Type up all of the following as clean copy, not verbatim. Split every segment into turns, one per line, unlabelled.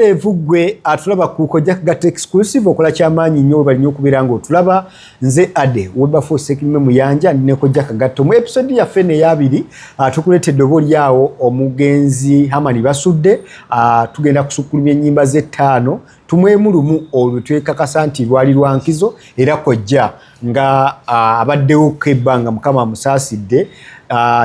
Evugwe atulaba ku Kojja Kagatta exclusive okola kyamaanyi nnyo bali nnyo okubeera ng'otulaba nze Ade Wilberforce Sekirime Muyanja ne Kojja Kagatta mu episode yaffe eyabiri tukuleeta eddoboozi lyawo omugenzi Hamani Basudde tugenda kusukkulumya ennyimba ze 5 tumwemu lumu olwo twekakasa nti lwali lwa nkizo era Kojja nga abaddewo kebbanga Mukama amusaasidde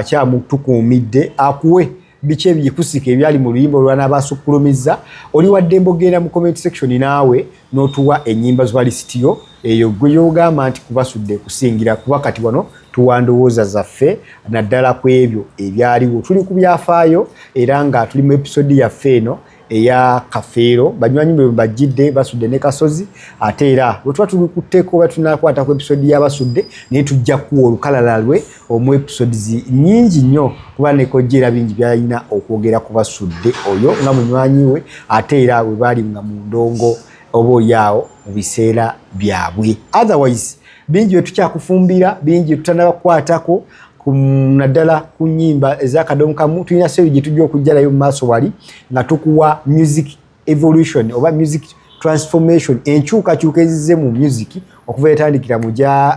kyamutukuumidde akuwe biki ebyikusika ebyali mu luyimba olwanabasukkulumizza oli wadde mbogenda mu comment section naawe n'otuwa ennyimba zwa lisitiyo eyo gwe yogamba nti kubasudde kusingira kuba kati wano tuwandowooza zaffe naddala ku ebyo ebyaliwo tuli ku byafaayo era nga tuli mu episode yaffe eno eya Kafeero banywanyi be bajjidde Basudde ne Kasozi ate era bwe tuba tulikutteko oba tunakwata ku episode ya Basudde naye tujja kuwa olukalala lwe omu episodes nnyingi nnyo kuba ne Kojja bingi byalina okwogera ku Basudde oyo nga munywanyi we ate era bwe bali nga mu ndongo oba olyawo mu biseera byabwe otherwise bingi bye tukyakufumbira bingi tutanabakwatako naddala ku nnyimba ez'akadomo kamu tulina seeri gye tujja okujjalayo mu maaso wali nga tukuwa music evolution oba music transformation enkyukakyuka ezizze mu music okuva etandikira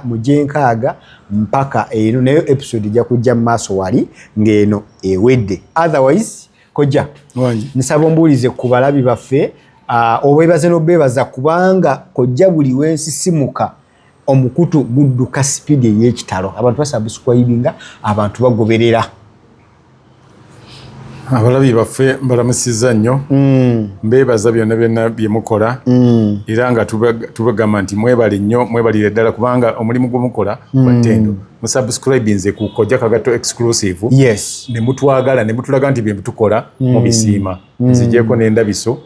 mu gyenkaaga mpaka eno nayo episode ejja kujja mu maaso wali ng'eno ewedde otherwise Kojja nsaba ombuulize ku balabi baffe obwebaze n'obeebaza kubanga Kojja buli wensisimuka omukutu gudduka speed ey'ekitalo abantu basubscribinga abantu bagoberera
abalabi baffe mbalamusiza nnyo mbeebaza byonna bye mukola era nga tubagamba nti mwebale nnyo mwebalire ddala kubanga omulimu gwe mukola gw'attendo musubscribinze ku Kojja Kagatta exclusive ne mutwagala ne mutulaga nti bye tukola mubisiima nzigyeko n'endabiso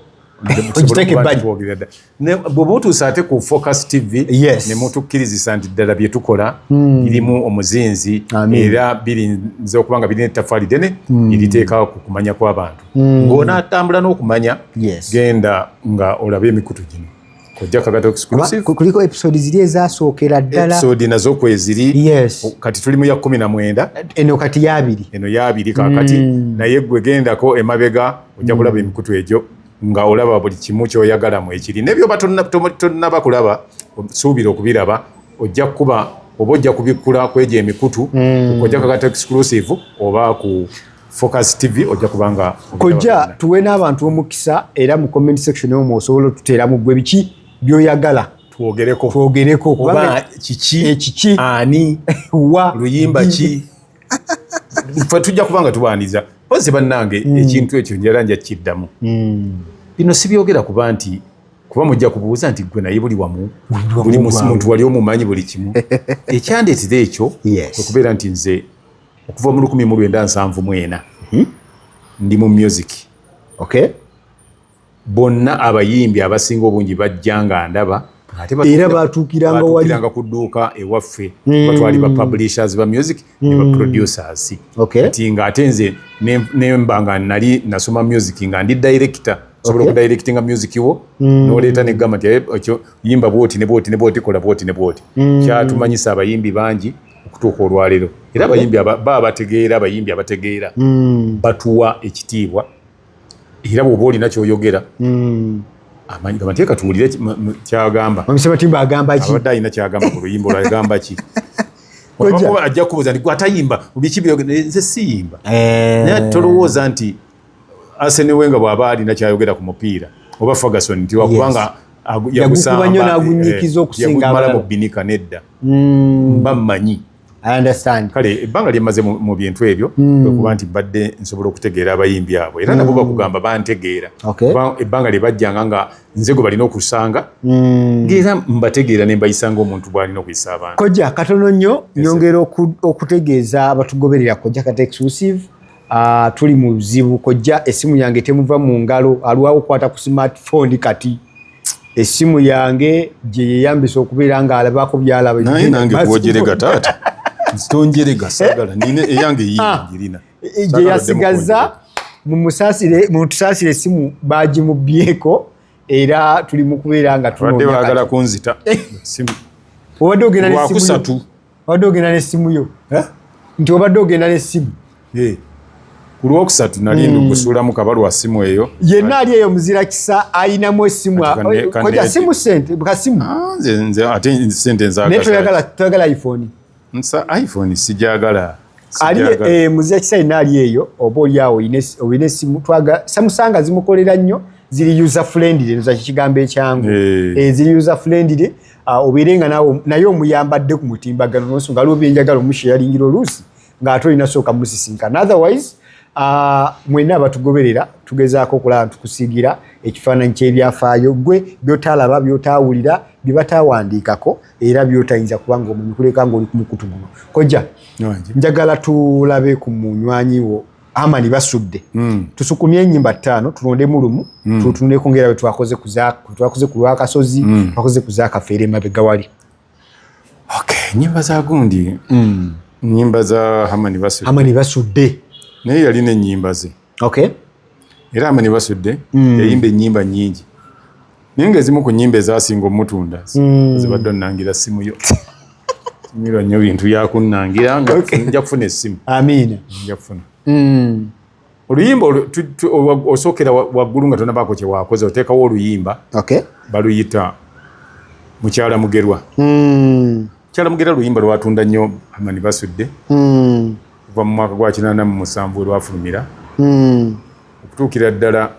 bw'oba otuusa ate ku Focus TV ne mutukkirizisa nti ddala bye tukola birimu omuzinzi era birinza okuba nga birina ettaffaali ddene eriteeka ku kumanya kw'abantu ng'onaatambula n'okumanya genda nga olaba emikutu gino Kojja Kagatta exclusive
kuliko episode ziri ezasookera ddala
episode nazo kweziri kati tuli mu ya 19
eno kati yabiri
eno yabiri kakati naye gwe gendako emabega ojja kulaba emikutu egyo nga olaba buli kimu kyoyagala mu ekiri nebyo tonnaba kulaba suubira okubiraba ojja kuba oba ojja kubikkula kwejo emikutu ku Kojja Kagatta exclusive oba ku Focus TV ojja kubanga
Kojja tuwe n'abantu omukisa era mu comment section omwo osobola otuteeramu gwe biki byoyagala twogereko
oba kiki ani
wa
luyimba ki fa tujja kubanga tubaaniza bose bannange ekintu ekyo njala nja kiddamu bino sibyogera kuba nti kuba mujja kubuuza nti gwe naye buli wamu buli muntu wali omumanyi buli kimu ekyandeetera ekyo okubeera nti nze okuva mu 1974 ndi mu music bonna abayimbi abasinga obungi bajja nga ndaba
era batuukiranga
ku dduuka ewaffe batwali ba publishers ba music ne ba producers kati nga ate nze nemba nga nali nasoma music nga ndi director sobola okudirectinga music wo n'oleeta negamba nti ekyo yimba bwoti ne bwoti kola bwoti ne bwoti kyatumanyisa abayimbi bangi okutuuka olwaleero era abayimbi baba bategeera abayimbi abategeera batuwa ekitiibwa era bw'oba olina kyoyogera amanyi gamba nteeka tuwulire kyagamba
Matimba agamba ki
abadde alina kyagamba ku luyimba olwagamba ki Kojja ajja kubuuza nti gwatayimba biki byogera nze siyimba naye tolowooza nti Arsene Wenger bw'aba alina kyayogera ku mupiira oba Ferguson nti wakubanga
yagusamba
yagumala mu binika nedda mba mmanyi
I understand
kale ebbanga lyemaze mu bintu ebyo kuba nti badde nsobola okutegeera abayimbi abo era nabo bakugamba bantegeera ebbanga lye bajjanga nga nze gwe balina okusanga ng'era mbategeera ne mbayisanga omuntu bw'alina okuyisa abantu
Kojja katono nnyo nyongera okutegeeza abatugoberera Kojja Kagatta exclusive tuli mu buzibu Kojja essimu yange temuva mu ngalo aliwawo okukwata ku smartphone kati essimu yange gye yeyambisa okubeera nga alabako byalaba
naye nange bwogerega taata ntonjerega sagala nine eyange yingirina
gye yasigaza mu tusaasire essimu bagimubyeko era tuli mu kubeera nga
tunodde baagala kunzita essimu
obadde ogenda n'essimu yo nti obadde ogenda n'essimu
ku Lwokusatu nali ndukusuulamu kabalwa simu eyo
yenna ali eyo muzira kisa ayinamu essimu koja simu sente bukasimu
nze ate sente
twagala iPhone
iPhone sijagala
ali muzira kisa yenna ali eyo oba oliawo oyina essimu Samsung zimukolera nnyo ziri user friendly nza kigambo ekyangu ziri user friendly obirenga naye omuyambadde ku mutimbagano n'onsonga aliwo byenjagala omusharingira oluusi ng'ate olina sooka musisinkana otherwise mwenna abatugoberera tugezaako okulaba tukusiigira ekifaananyi ky'ebyafaayo gwe by'otaalaba by'otaawulira bye bataawandiikako era by'otayinza kubanga omuntu kuleka ng'oli ku mukutu guno kojja njagala tulabe ku munywanyi wo Amani Basudde tusukumye ennyimba 5 tulondemu lumu tutuneko ngera bwe twakoze ku Lwakasozi twakoze ku Zaakafeere mabega wali
nyimba za gundi nyimba za Amani Basudde naye yalina ennyimba ze era Amani Basudde yayimba ennyimba nnyingi naye ng'ezimu ku nnyimba ezasinga omutunda zibadde onnangira simu yo simira nnyo bintu byakunnangira nga nja kufuna essimu
amiina
nja kufuna oluyimba osookera waggulu nga tonabaako kye waakoze oteekawo oluyimba baluyita Mukyala Mugerwa Mukyala Mugerwa luyimba lwatunda nnyo Amani Basudde kuva mu mwaka gwa 87 lwafulumira okutuukira ddala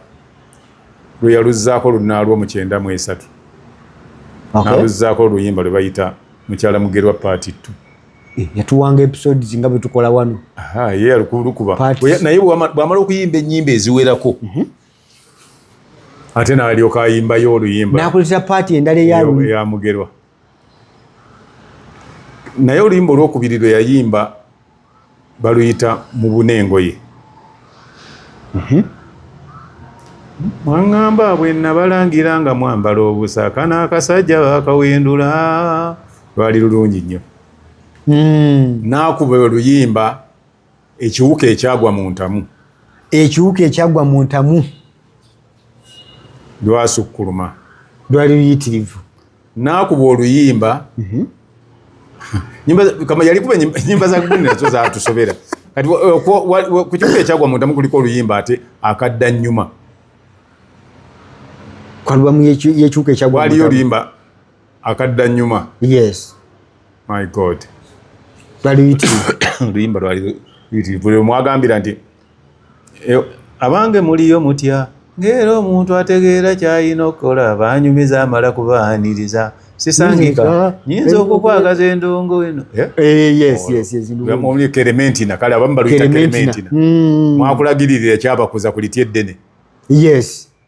lwe yaluzzaako lunaalwo mu 93 n'aluzzaako oluyimba lwe bayita Mukyala Mugerwa Part 2
yatuwanga episodes nga bwe tukola wano
ye alukulukuba naye bw'amala okuyimba ennyimba eziwerako ate n'alyoka ayimbayo oluyimba
n'akolesa paati endala eya
Mugerwa naye oluyimba olwokubiri lwe yayimba baluyita Mu Bunengoye mwaŋŋamba bwe nabalangira nga mwambala obusaka n'akasajja bakawendula lwali lulungi nnyo n'akuba oluyimba Ekiwuka Ekyagwa mu Ntamu
ekyagwa mu Ntamu
lwasukkuluma
lwali luyitirivu
n'akuba oluyimba kama yali kuba nyimba za gundi nazo zaatusobera kati ku Kiwuka Ekyagwa mu Ntamu kuliko oluyimba ate akadda nnyuma
kwalubamu y'Ekiwuka Ekyagwa mu Ntamu
waliyo oluyimba akadda nnyuma
yes
my god
lwali luyitirivu
oluyimba lwali luyitirivu mwagambira nti abange muliyo mutya ng'era omuntu ategeera ky'alina okukola banyumiza amala kubaaniriza sisangika nyinza okukwagaza endongo eno omuli kerementina kale abamu baluyita kerementina mwakulagirira ekyabakuza ku litya eddene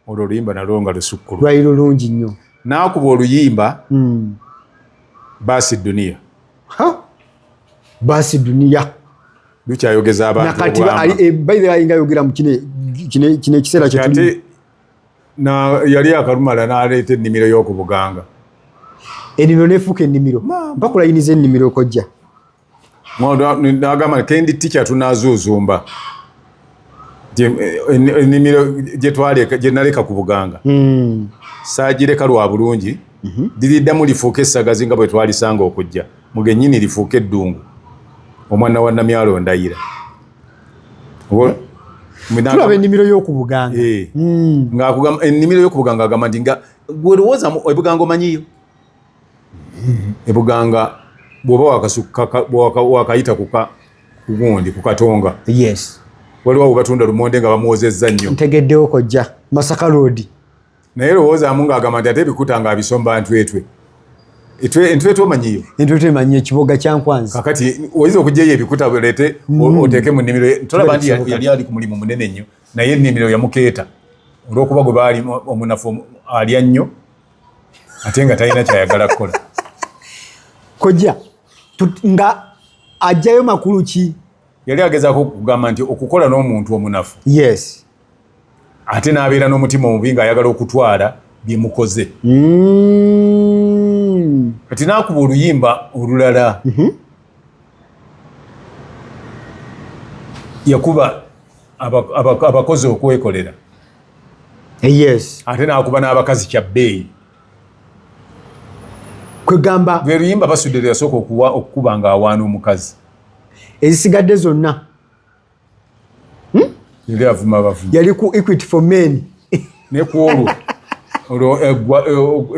olwo oluyimba nalwo nga lusukkulu
lwali lulungi nnyo
n'akuba oluyimba Baasi Dunia
Baasi Dunia
lukyayogeza abantu
nakati ayinga yogera mu kino ekiseera
kyate yali akalumala n'aleeta ennimiro y'okubuganga
ennimiro nefuuka ennimiro bakulayiniza ennimiro kojja
n'agamba kendi ticca tunaazuuzumba ennimiro gye naleka ku buganga saagireka lwa bulungi liriddamu lifuuka essagazi nga bwe twalisanga okujja mugennyini lifuuka eddungu omwana wa Namyalo Ndayira
tulaba ennimiro y'okubuganga
ennimiro y'okubuganga agamba nti nga gwe lowooza ebuganga omanyiyo ebuganga bw'oba wakayita kugundi ku Katonga waliwo abo batunda lumonde nga bamuwozezza nnyo
ntegeddewo kojja Masaka Road
naye lowoozaamu ng'agamba nti ate ebikuta ng'abisomba ntwetwe entwetwe omanyiyo
entwetwe emanyi ekiboga kya Nkwanzi
kakati oyinza okugyayo ebikuta leete oteeke mu nnimiro tolaba nti yali ali ku mulimu munene nnyo naye ennimiro yamukeeta olw'okuba gwe baali omunafu alya nnyo ate nga talina kyayagala kukola
kojja nga ajjayo makulu ki
yali agezaako okugamba nti okukola n'omuntu omunafu ate n'abeera n'omutima omubi ng'ayagala okutwala byemukoze kati n'akuba oluyimba olulala yakuba abakozi okwekolera ate n'akuba n'abakazi kyabbeeyi
kwegamba
lwe luyimba Basudde lwe yasooka okukuba ng'awaana omukazi
ezisigadde zonna
yali avuma bavuma
yali ku Equity for Men
ne ku olwo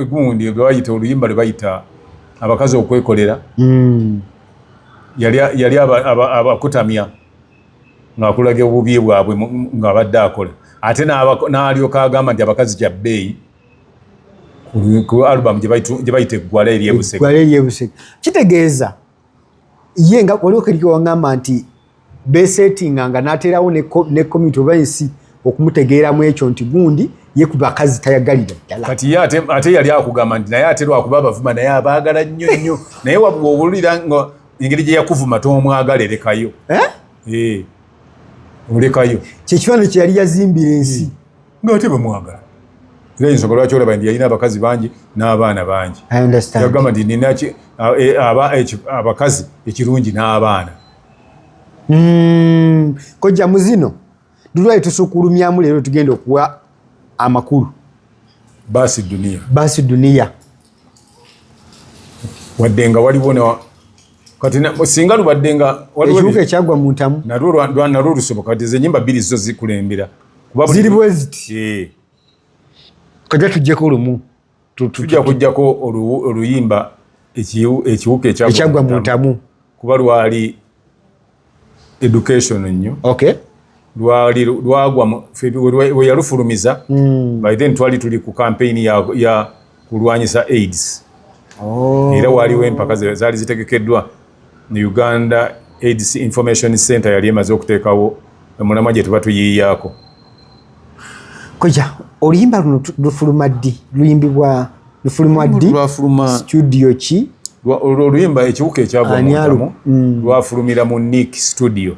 egundi bayita oluyimba lwe bayita abakazi okwekolera yali abakutamya ng'akulaga obubi bwabwe ng'abadde akola ate n'alyoka agamba nti abakazi kya bbeeyi ku album gye bayita eggwala eryebuseke
kitegeeza ye nga waliwo keriko wangamba nti besettinganga n'ateerawo ne community oba ensi okumutegeeramu ekyo nti gundi ye ku bakazi tayagalira ddala
kati ye ate yali akugamba nti naye ate lwakuba abavuma naye abaagala nnyo nnyo naye wabulira nga engeri gye yakuvuma tomwagala erekayo olekayo
kyekifaananyi kye yali yazimbira ensi
ng'ate bamwagala era ensonga lwaki olaba nti yalina abakazi bangi n'abaana bangi yagamba nti nina abakazi ekirungi n'abaana
kojja muzino dulwayi tusukulumyamu leero tugenda okuwa amakulu baasi duniya
wadde nga waliwo kati singa lubadde nga
ekibuga ekyagwa mu ntamu
nalwo lusoboka kati enyimba bbiri zo zikulembera
ziri bwe ziti kajja tujjeko lumu
tujja kujjako oluyimba ekiwuka
ekyagwa mu ntamu
kuba lwali education nnyo lwagwa we yalufulumiza by then twali tuli ku campaign ya kulwanyisa AIDS era waliwo empaka zaali zitegekeddwa Uganda AIDS Information Center yali emaze okuteekawo omulamwa gye tuba tuyiiyaako
koja oluyimba luno lufuluma ddi lufulumwa ddi studio ki
oluyimba ekiwuka ekyagwa mu ntamu lwafulumira mu Nick Studio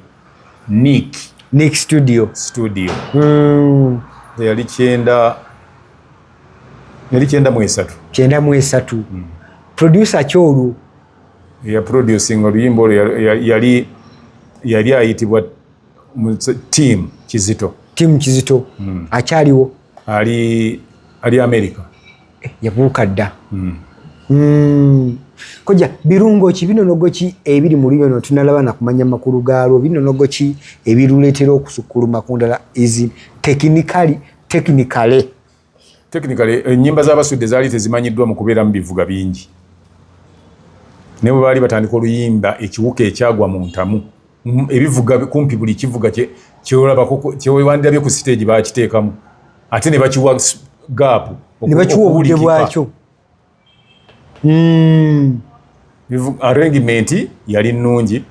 yali
9 producer kyolwo
ya producing oluyimba olwo yali ayitibwa Tim Kizito
akyaliwo
ali America
yabuuka dda koja birungo ki binonogo ki ebiri mu lubino tunalaba na kumanya makulu gaalwo binonogo ki ebiruleetera okusukkuluma ku ndala ezi technically
ennyimba z'abasudde zaali tezimanyiddwa mu kubeera mu bivuga bingi ne bwe baali batandika oluyimba ekiwuka ekyagwa mu ntamu ebivuga kumpi buli kivuga kyewandirabye ku stage bakiteekamu ate ne bakiwa gaapu
ne bakiwa obudde bwakyo
arrangement yali nnungi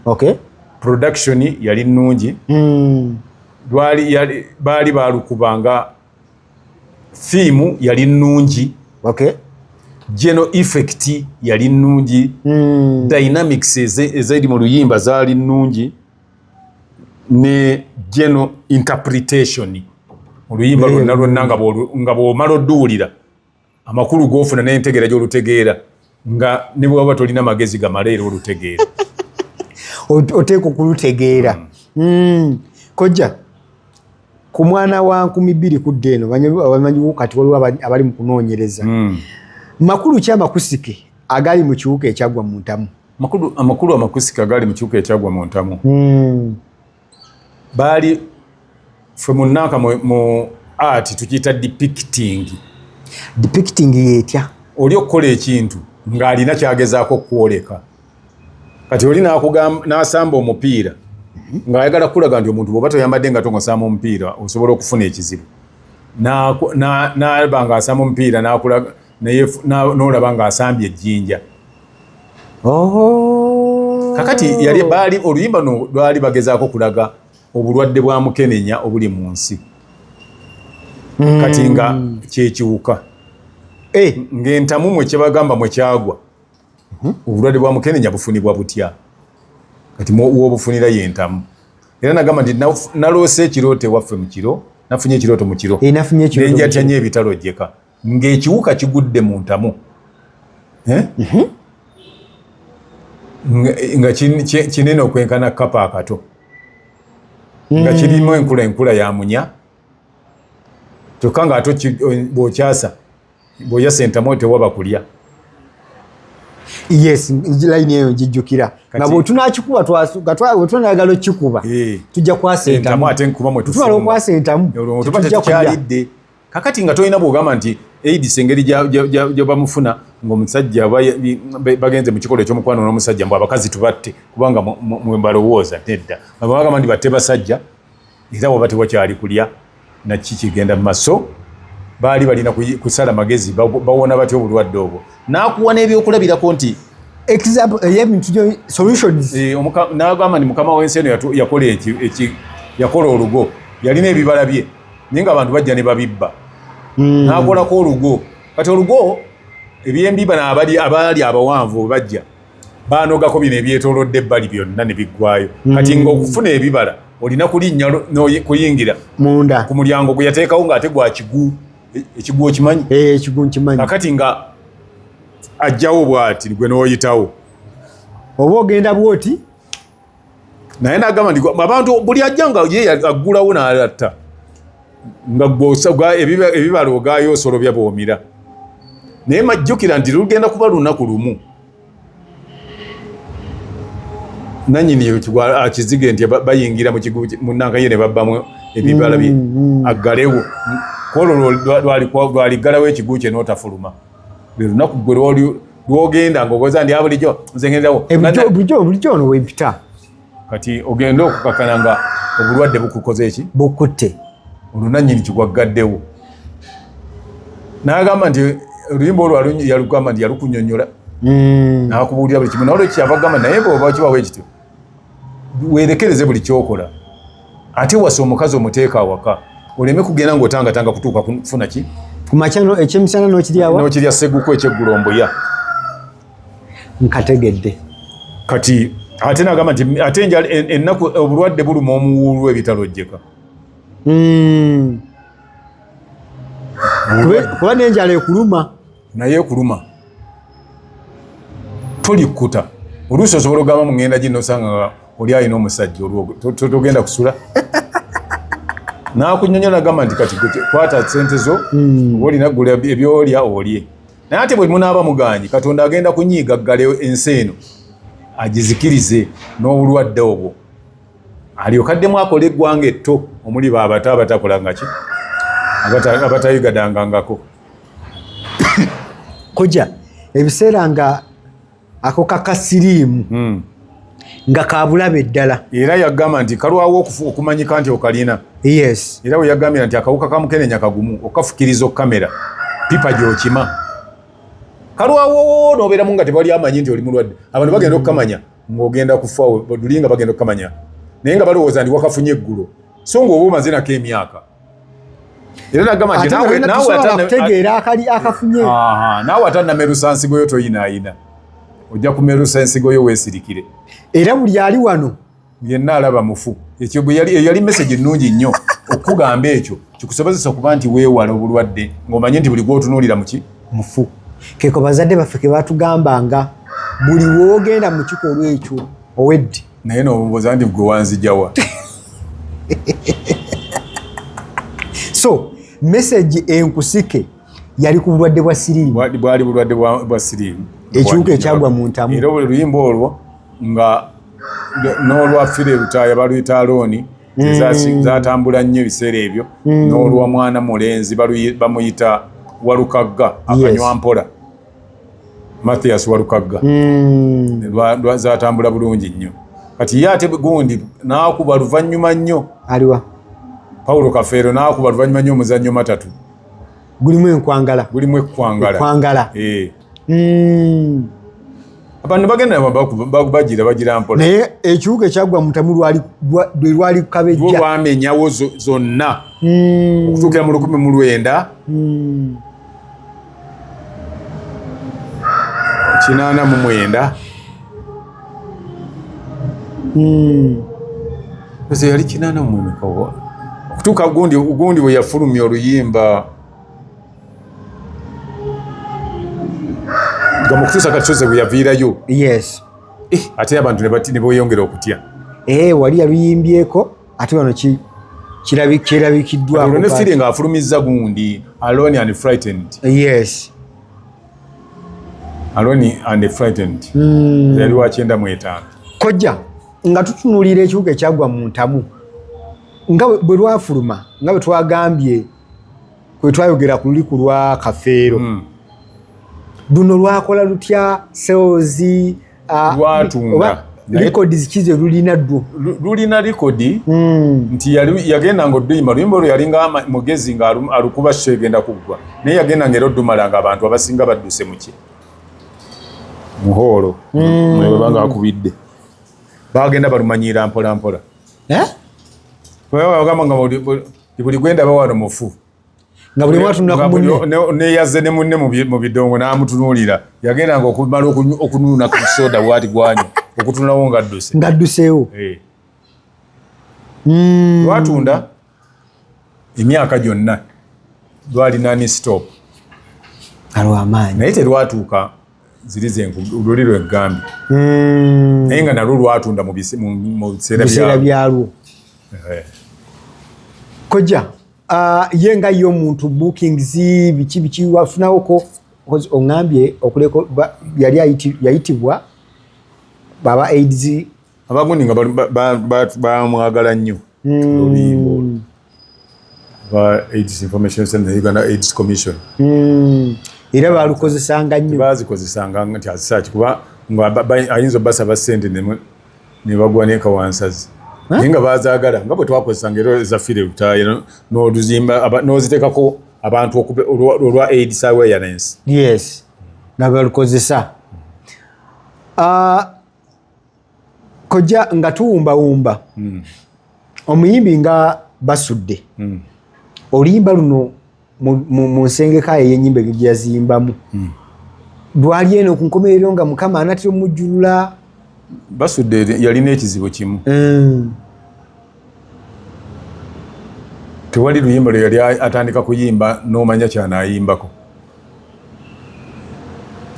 production yali nnungi baali balukubanga theme yali nnungi general effect yali nnungi dynamics eziri mu luyimba zaali nnungi ne general interpretation oluyimba lwonna nga bw'omala odduwulira amakulu g'ofuna n'entegeera gy'olutegeera nga ne bw'oba tolina magezi gamala era olutegeera
oteeka okulutegeera kojja ku mwana wa 20 kudde eno bamanyiwo kati waliwo abali mu kunoonyereza makulu ki amakusike agali mu kiwuka ekyagwa mu ntamu
amakulu amakusike agali mu kiwuka ekyagwa mu ntamu baali ffe munnanka mu art tukiyita depicting
yetya
oli okukola ekintu ng'alina kyagezaako okwoleka kati oli n'asamba omupiira ng'ayagala kulaga nti omuntu bw'oba toyambadde nga tongosamba omupiira osobola okufuna ekizibu n'alaba ng'asamba omupiira n'akulaga n'olaba ng'asambye ejjinja kakati oluyimba no lwali bagezaako kulaga obulwadde bwa mukenenya obuli mu nsi kati nga kyekiwuka ng'entamu mwe kyebagamba mwe kyagwa obulwadde bwa mukenenya bufunibwa butya kati wobufunira yentamu era nagamba nti naloose ekirooto ewaffe mu kiro nafunye ekirooto mu kiro nenjatya nnyo ebitalojjeka ng'ekiwuka kigudde mu ntamu nga kinene okwenkana kapa akato nga kirimu enkula ya munya kyokka ng'ate bw'okyasa bw'oyasa entamu tewaba kulya
Yes, line eyo njijjukira. Na bwe tunakikuba tunayagala okikuba. Tujja kwasenta.
Ate nkuba mwe
tufuna okwasenta mu.
Tujja kyalidde. Kakati nga toyina bwogamba nti AIDS engeri gye bamufuna ng'omusajja bagenze mu kikolo ekyomukwano n'omusajja mbu abakazi tubatte kubanga mwe balowooza nedda. Bagamba nti batte basajja era bwe batebwa kyali kulya naki kigenda mu maaso. Baali balina kusala magezi bawona batya obulwadde obwo. N'akuwa n'ebyokulabirako nti
solutions.
N'agamba nti mukama w'ensi eno yakola olugo yalina ebibala bye naye ng'abantu bajja ne babibba. N'akolako olugo. Kati olugo eby'embiba abaali abawanvu bajja baanogako bino ebyetoolodde ebbali byonna ne biggwayo. Kati ng'okufuna ebibala olina kulinnya kuyingira
munda
ku mulyango gwe yateekawo ng'ate gwa kigu. Ekigu okimanyi?
Ekigu nkimanyi.
Kakati nga ajjawo bw'ati gwe n'oyitawo.
Oba ogenda bw'oti?
Naye n'agamba nti abantu buli ajja nga ye aggulawo n'alatta. Nga ebibala ogaayo osolobya bw'omira. Naye majjukira nti lugenda kuba lunaku lumu. Nannyini akizige nti bayingira mu kigu munnanka ye ne babbamu ebibala bye aggalewo. Kwolwo lwaliggalawo ekigu kye n'otafuluma. Lwe lunaku gwe lwogenda ng'ogoza ndi bulijjo nze ngendawo.
Bulijjo ono wempita.
Kati ogenda okukakana nga obulwadde bukukoze eki?
Bukutte.
Olunannyini kigwaggaddewo. N'agamba nti oluyimba olwo yalugamba nti yalukunnyonnyola. N'akubuulira buli kimu. N'olwo kyava gamba naye bw'oba kibawo ekityo weerekereze buli kyokola. Ate wasa omukazi omuteeka awaka. Oleme kugenda ng'otangatanga kutuuka kufuna ki?
Ku makya ekyemisana n'okiryawa?
N'okirya sseguko eky'eggulomboya.
Nkategedde.
Kati ate n'agamba nti ate ennaku obulwadde buluma omuwuulu ebitalojjeka.
Kuba n'enjala ekuluma.
Naye ekuluma. Tolikkuta. Oluusi osobola ogamba mu ngenda gino osanga nga oli alina omusajja olwo togenda kusula. N'akunnyonnyola agamba nti kati kwata ssente zo olina gula ebyolya olye. Naye ate bwe munaaba muganyi Katonda agenda kunyiigaggala ensi eno agizikirize n'obulwadde obwo. Alyokaddemu akola eggwanga etto omuli baabata abatakolanga ki? Abatayigadangangako.
Kojja ebiseera nga ako kakasiriimu nga kabulabe ddala.
Era yagamba nti kalwawo okumanyika nti okalina.
Yes.
Era we yagambira nti akawuka ka mukenenya kagumu okafukiriza kamera pipa gy'okima. Kalwawo n'obeeramu nga tebali amanyi nti oli mulwadde. Abantu bagenda okukamanya ng'ogenda kufa dulinga bagenda okukamanya. Naye nga balowooza nti wakafunye eggulo. So ng'oba omaze nako emyaka. Era nagamba nti naawe atannamerusa nsigo yo toyinaayina. Ojja kumerusa ensigo yo weesirikire.
Era buli ali wano
yenna alaba mufu. Ekyo bwe yali message ennungi nnyo okugamba ekyo kikusobozesa okuba nti weewala obulwadde ng'omanye nti buli gw'otunuulira muki
mufu. Keko bazadde baffe ke batugambanga buli woogenda mu kikolwa ekyo owedde.
Naye n'obuuza nti gwe wanzijawa.
So message enkusike yali ku bulwadde bwa siriimu.
Bwali bulwadde bwa siriimu.
Ekiwuka ekyagwa mu ntamu.
Era oluyimba olwo nga n'olwafire Lutaaya baluyita Alooni zatambula nnyo ebiseera ebyo n'olwa mwana mulenzi bamuyita Walukagga Akanywa-mpola Mathias Walukagga zatambula bulungi nnyo. Kati ye ate gundi n'akuba luvannyuma nnyo.
Aliwa
Paulo Kafeero n'akuba luvannyuma nnyo omuzannyo matatu.
Gulimu enkwangala. Enkwangala.
Abantu bagenda bagira mpola.
Naye ekiwuka ekyagwa mu ntamu lwali kabejja.
Lwamenyawo zonna okutuukira mu 1989. 89. Ese yali 89 okutuuka gundi bwe yafulumya oluyimba nga mukutuusa katusoze bwe yaviirayo.
Yes.
Ate abantu ne beyongera okutya.
Wali yaluyimbyeko ate wano kirabikkiddwako.
Ne feeling afulumizza gundi Alone and Frightened.
Yes.
Alone and Frightened yali wa 95
kojja nga tutunulira ekibuga ekyagwa mu Ntamu nga bwe lwafuluma nga bwe twagambye kwe twayogera ku luliku lwa Kafeero duno lwakola lutya sales
lwatunga
rekodi zikize lulina
rekodi nti yagenda ng'odduyima luyimba olwo yalinga mugezi nga alukuba sho egenda kuggwa naye yagenda ng'era oddumala nga abantu abasinga badduse muki muhoolo mwebanga akubidde bagenda balumanyira mpola mpola bagamba nga buli gwenda bawano mufu
nga buli mwatunda ku munne
neyaze ne munne mu bidongo n'amutunuulira yagenda nga okumala okunuuna ku soda bwati gwanywa okutunawo
ngadduseewo
lwatunda emyaka gyonna lwali nani stop
alwamaanyi
naye terwatuuka ziri luli lweggambi naye nga nalwo lwatunda mu biseera
byalwo kojja ye nga yo omuntu bookings biki wafunawoko oŋŋambye okuleko yali yayitibwa baba AIDS
abagundi nga bamwagala nnyo oluyimbo ba AIDS Information Center Uganda AIDS Commission
era balukozesanga nnyo
bazikozesanga nti azisaaki kuba ayinza obasaba ssente ne bagwa nekawansazi naye nga bazaagala nga bwe twakozesanga era ezafire lutaaya n'oluzimba n'oziteekako abantu olwa AIDS awareness
yes nga balukozesa kojja nga tuwumbawumba omuyimbi nga Basudde oluyimba luno mu nsengeka ey'ennyimba gye yazimbamu lwali eno ku nkomerero nga Mukama anatera omujjulula
Basudde yalina ekizibu kimu tewali luyimba lwe yali atandika kuyimba n'omanya kyanayimbako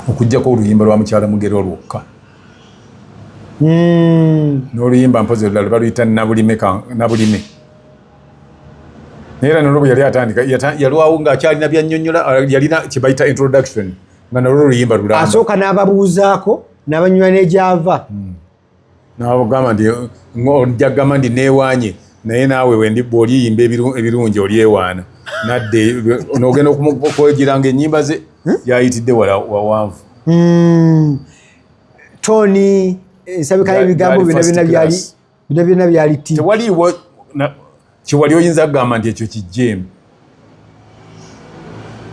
okuggyako oluyimba lwa mukyala Mugero lwokka n'oluyimba mpozi olulala baluyita nabulime naye era nolwo bwe yali atandika yalwawo ng'akyalina byannyonnyola yalina kye bayita introduction nga nolwo oluyimba lulamba
asooka n'ababuuzaako n'abanywa n'egyava
n'abagamba nti ojjagamba ndi neewaanye naye naawe bw'oliyimba ebirungi olyewaana nadde n'ogenda okwegiranga ennyimba ze yayitidde wawanvu
Tony nsabika y'ebigambo byonna byali ti
tewaliiwo kiwali oyinza kugamba nti ekyo kijjeemu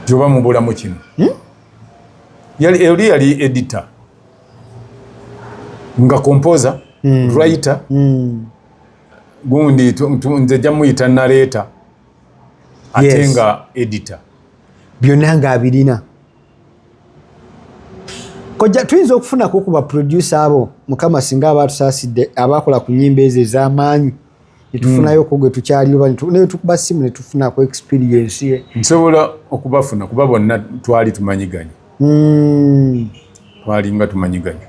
tyoba mu bulamu kino yali editor nga composer writer gundi nze jja muyita narrator ate nga editor
byonna ng'abirina kojja tuyinza okufunako ku baproducer abo Mukama singa abatusaasidde abakola ku nnyimba ezo ez'amaanyi netufunayo ko gwe tukyali oba naye tukuba simu ne tufunako experience ye
nsobola okubafuna kuba bonna twali tumanyiganye twalinga tumanyiganye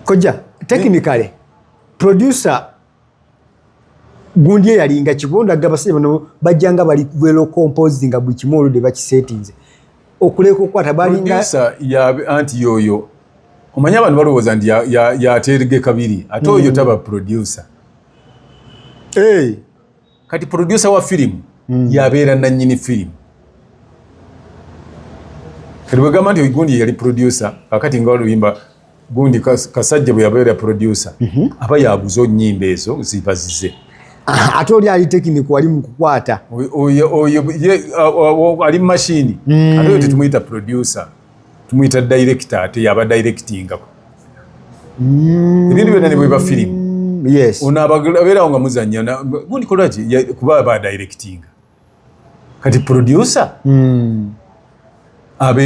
kojja technically producer gundi yalinga kibondo agabasebe bano bajjanga bali well composing buli kimu oludde bakisetinze okuleka okwata balinga
producer ya anti yoyo omanya abantu balowooza nti yaterege kabiri ate oyo taba producer kati producer wa firimu yabeera nannyini firimu kati bwegamba nti gundi yali producer kakati nga oluyimba gundi Kasajja bwe yabeera producer aba yaguza nnyimba ezo zibazize
ate oli ali tekiniko wali mu kukwata
ali mu mashini ate oyo tetumuyita producer tumuyita director ate yaba directingako ebintu byonna ne bweba firimu ono abeerawo nga muzannya gundi kolaki kuba aba directinga kati producer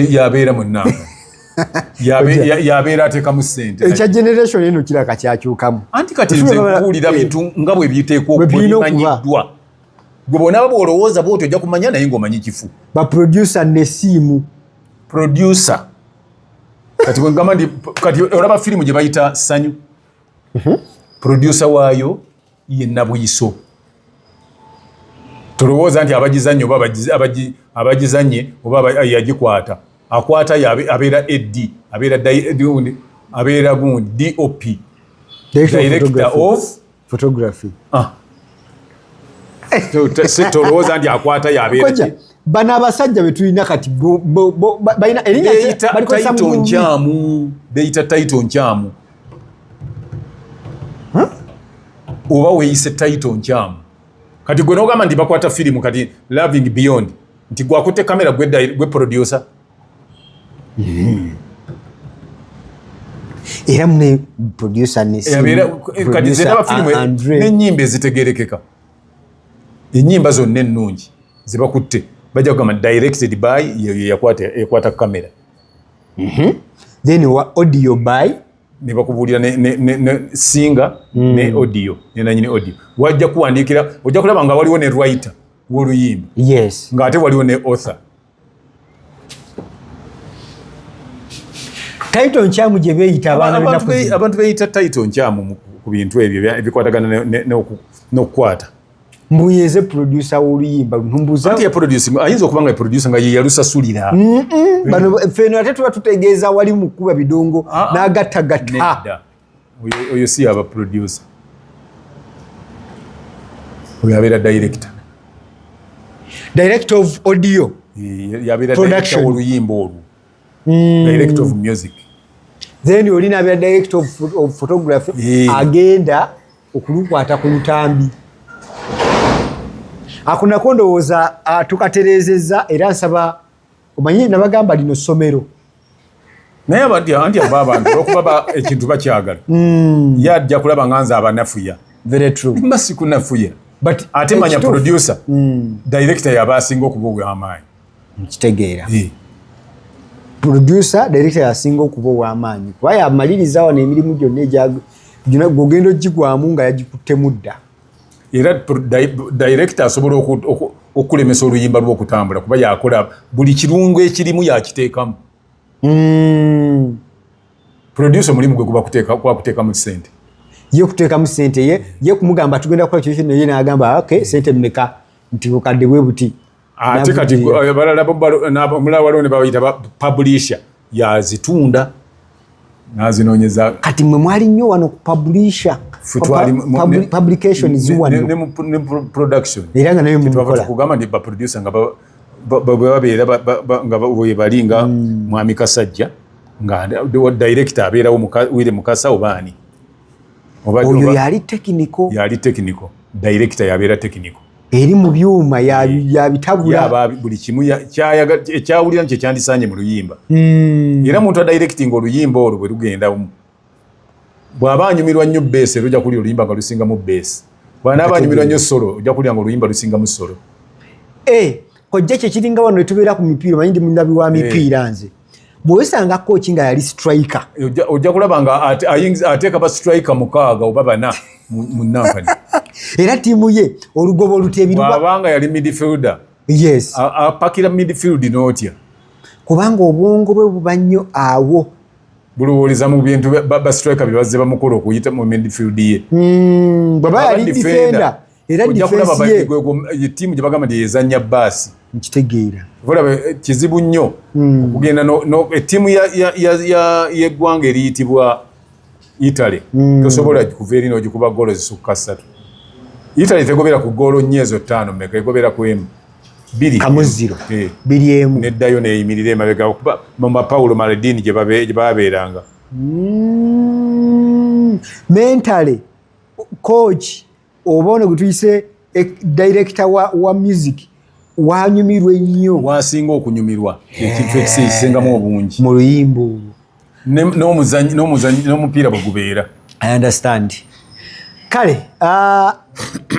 yabeera munnanga yabeera ateekamu ssente
ekya generation eno kiraka kyakyukamu
anti kati nze nkuwulira bintu nga bwe biteekwa okubimanyiddwa gwe bonaaba bw'olowooza bwoti ojja kumanya naye ng'omanyi kifu
baproducer n'essiimu
producer kati bwengamba nti kati olaba firimu gye bayita Sanyu producer waayo ye Nabwiiso tolowooza nti abagizanye oba abagizanye oba yagikwata akwata abeera Eddie abeera gundi DOP, director of
photography.
Tolowooza nti akwata yabeera
bano abasajja betulina kati balina
beyita title nkyamu oba weeyise title nkyamu kati gwe n'ogamba nti bakwata firimu kati Loving Beyond nti gwakutte kamera gwe producer
era mune producer
kati zetaba firimu n'ennyimba ezitegerekeka ennyimba zonna ennungi zebakutte bajja kugamba directed by yakwata kamera
then wa audio by
ne bakubuulira ne singa ne audio ne nanyini audio wajja kuwandiikira ojja kulaba nga waliwo ne writer w'oluyimba
yes
ng'ate waliwo ne author
title nkyamu gye beeyita
abantu beeyita title nkyamu ku bintu ebyo ebikwatagana n'okukwata
mbuyeze producer w'oluyimba ntumbuza
anti ya producing ayinza okuba nga producer nga ye yalusasulira
bano feno ate tuba tutegeeza wali mu kuba bidongo n'agattagatta
oyo si aba producer oyo abeera
director of audio
yabeera director w'oluyimba olwo director of music
then olina abeera director of photography agenda okulukwata ku lutambi ako nako ndowooza tukatereezezza era nsaba omanyi nabagamba lino ssomero
naye anti aba abantu olwokuba ekintu bakyagala ye ajja kulaba nga nze abanafuya
very true
mba sikunafuya ate manya producer director yaba asinga okuba ow'amaanyi
nkitegeera producer director yasinga okuba ow'amaanyi kuba yamaliriza wano emirimu gyonna gwogenda ogigwamu nga yagikuttemu dda
era director asobola okulemesa oluyimba lw'okutambula kuba yakola buli kirungu ekirimu yakiteekamu producer omulimu gwe kuba kuteekamu sente
ye kuteekamu sente ye kumugamba tugenda kukola kyo naye n'agamba okay sente mmeka nti bukadde bwe buti
ate kati mulala waliwo ne bayita publisher yazitunda nazinoonyeza
kati mwe mwali nnyo wano ku publisher publication ziwano
ne production
era nga nayo mukola
kugamba ndi producer nga babeera nga bali nga Mwami Kasajja nga director abeerawo Wile Mukasa obaani
oyo yali technical
director yabeera technical
eri mu byuma yabitabula
yaba buli kimu ekyawulira nkye kyandisanye mu luyimba era muntu adirecting oluyimba olwo bwe lugenda bw'aba anyumirwa nnyo bass ojja kulya oluyimba nga lusingamu bass bw'anaaba anyumirwa nnyo solo ojja kulya nga oluyimba lusingamu solo
kojja kye kiringa wano netubeera ku mipiira manyi ndi munnabi wa mipiira nze bw'osanga kooki nga yali striker
ojja kulaba nga ateeka ba striker 6 oba 4 mu nampani
era tiimu ye olugobo luteebirwa
bw'abanga yali midfielder
yes
apakira midfield n'otya
kubanga obwongo bwe buba nnyo awo
bulowoleza mu bintu ba striker bye bazze bamukola okuyita mu midfield ye
bw'aba yali defender era defense
ye tiimu gye bagamba nti yezannya baasi
nkitegeera
olaba kizibu nnyo okugenda ettiimu y'eggwanga eriyitibwa Italy tosobola kuva eri n'ogikuba goolo zisukka 3 Italy tegobera ku goolo nnyo ezo 5 meka egobera ku emu
2-0 2-1
neddayo neeyimirira emabega okuba mama Paulo Maldini gye babeeranga
mentally coach oba ono gwe tuyise director wa music wanyumirwa ennyo
wasinga okunyumirwa ekintu ekisingamu obungi
mu luyimba
n'omupiira bwe gubeera
I understand kale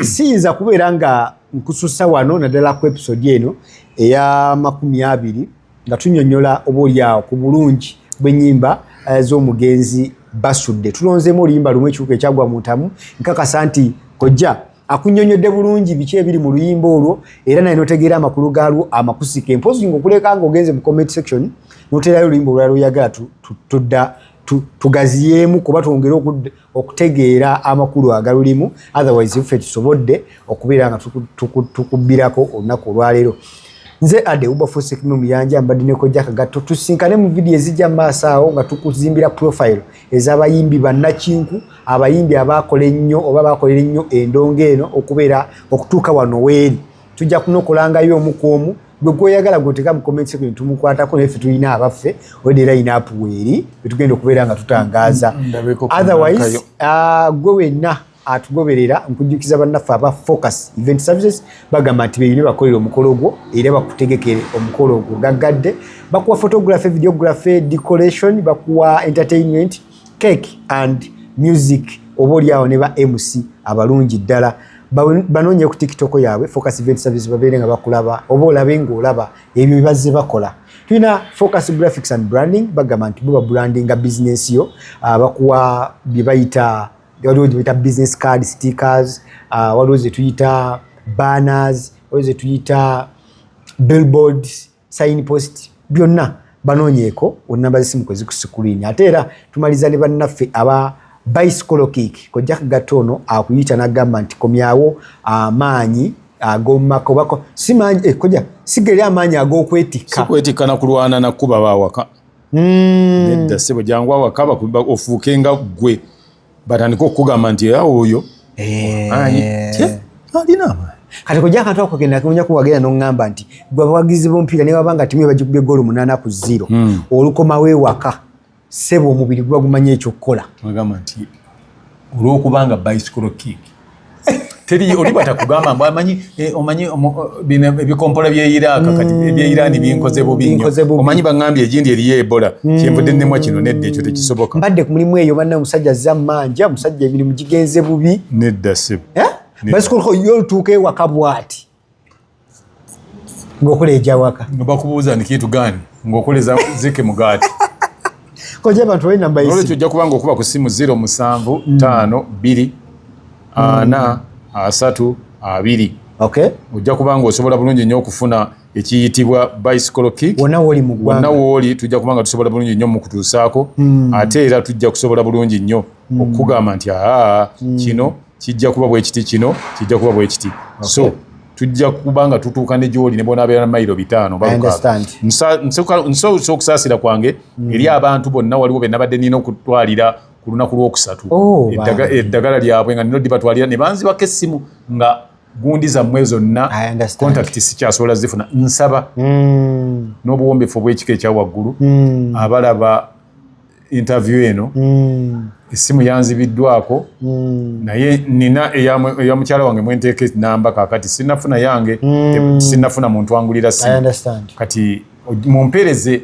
siyinza kubeera nga nkususa wano naddala ku episode eno eya 20 nga tunyonyola oba oliawo ku bulungi bw'ennyimba z'omugenzi Basudde tulonzeemu oluyimba lumu ekiwuka ekyagwa mu ntamu nkakasa nti kojja akunyonyodde bulungi biki ebiri mu luyimba olwo era naye notegeera amakulu gaalwo amakusike mpozi ng'okuleka ng'ogenze mu comment section noteerayo oluyimba olulala luyagala tudda tugaziyeemu kuba twongere okutegeera amakulu agalulimu otherwise ffe tusobodde okubeera nga tukubbirako olunaku olwaleero nze ade Wilberforce Kino Muyanja mbadde ne Kojja Kagato tusinkane mu video ezijja maaso awo nga tukuzimbira profile ez'abayimbi bannakinku abayimbi abakola ennyo oba bakolera ennyo endongo eno okubeera okutuuka wano weeri tujja kunokolangayo omukuomu gwe gwoyagala gwoteka mu comment section tumukwatako naffe tulina abaffe odde line up weeri betugenda okubeera nga tutangaaza otherwise gwe wenna atugoberera nkujjukiza bannaffe aba Focus Event Services bagamba nti beeyine bakolera omukolo gwo era bakutegekere omukolo gwo gaggadde bakuwa photography videography decoration bakuwa entertainment cake and music oboli awo ne ba MC abalungi ddala banonye ku TikTok yaabwe Focus Event Services babeere nga bakulaba oba olabe ng'olaba ebyo bazze bakola tulina Focus Graphics and Branding bagamba nti bo brandinga business yo bakuwa bye bayita waliwo tuyita business card stickers waliwo ze tuyita banners waliwo ze tuyita billboards signpost byonna banoonyeeko onamba zisimu kwe ziku screen ate era tumaliza ne bannaffe aba bicycle kick Kojja Kagato ono akuyita n'agamba nti komyawo amaanyi ag'omumaka obako si maanyi Kojja sigeri amaanyi ag'okwetikka
sikwetikka na kulwana na kuba baawaka nedda ssebo jangu awaka bakuba ofuukenga ggwe batandika okugamba nti oyo alina amaanyi
kati Kojja Kagato akugenda kunya kuwagera n'ongamba nti gwe abawagizi b'omupiira ne babanga timu bagikubye goal 8-0 olukomawo ewaka ssebo omubiri gwa gumanya ekyokukola
agamba nti olw'okubanga bicycle kick teri oli batakugamba mbu omanyi ebikompola bye Iraq kati bye Iran binkoze bubi nnyo omanyi bangambye egindi eriyo Ebola kyenvudde nnemwa kino nedda ekyo tekisoboka
mbadde ku mulimu eyo banna omusajja zammanja omusajja emirimu gigenze bubi
nedda ssebo
bicycle yolutuuka ewaka bw'ati ng'okola ejawaka
bakubuuza nikintu gani ng'okoleza zike mugaati
Kojja abantu balina namba
olwekyo ojja kubanga okuba ku simu 0755432
okay
ojja kubanga osobola bulungi nnyo okufuna ekiyitibwa bicycle kick
wonna wooli mu ggwanga
wonna wooli tujja kubanga tusobola bulungi nnyo mu kutuusaako ate era tujja kusobola bulungi nnyo okugamba nti kino kijja kuba bwe kiti kino kijja kuba bwe kiti so tujja kubanga tutuuka ne gy'oli ne bonaabeera na mayiro 5 nsobola okusaasira kwange eri abantu bonna waliwo be nabadde nina okutwalira ku lunaku lwokusatu eddagala lyabwe nga nino dibatwalira ne banzibako essimu nga gundi zammwe zonna kontakiti sikyasobola zifuna nsaba n'obuwombefu obw'ekika ekyawaggulu abalaba interview eno essimu yanzibiddwako naye nina eya mukyala wange mwenteeka namba kakati sinafuna yange sinafuna muntu angulira simu kati mumpeereze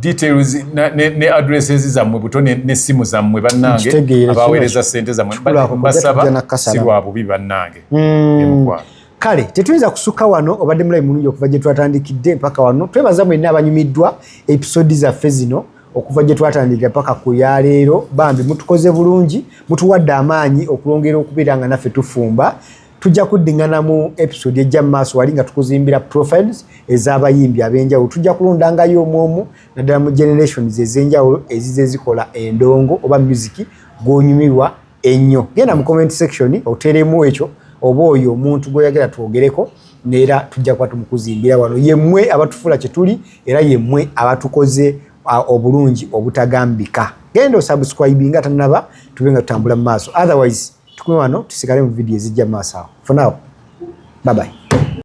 details ne addresses zammwe buto n'essimu zammwe bannange abaweereza ssente zammwe mbasaba si lwa bubi bannange emukwano
kale tetuyinza kusukka wano obadde mulayi mulungi okuva gye twatandikidde mpaka wano twebaza mwenna abanyumiddwa episodi zaffe zino okuva gye twatandikira paka ku yaleero bambi mutukoze bulungi mutuwadde amaanyi okulongera okubeera nga naffe tufumba tujja kuddingana mu episode ejja maaso wali nga tukuzimbira profiles ez'abayimbi ab'enjawulo tujja kulondangayo omwomu naddala mu generations ez'enjawulo ezize zikola endongo oba music gw'onyumirwa ennyo genda mu comment section oteremu ekyo oba oyo omuntu gw'oyagala twogereko neera tujja kuba tumukuzimbira wano yemmwe abatufuula kye tuli era yemmwe abatukoze obulungi obutagambika genda osubscribe nga tanaba tube nga tutambula mu maaso otherwise tukwe wano tusigale mu video ezijja mu maaso awo for now bye bye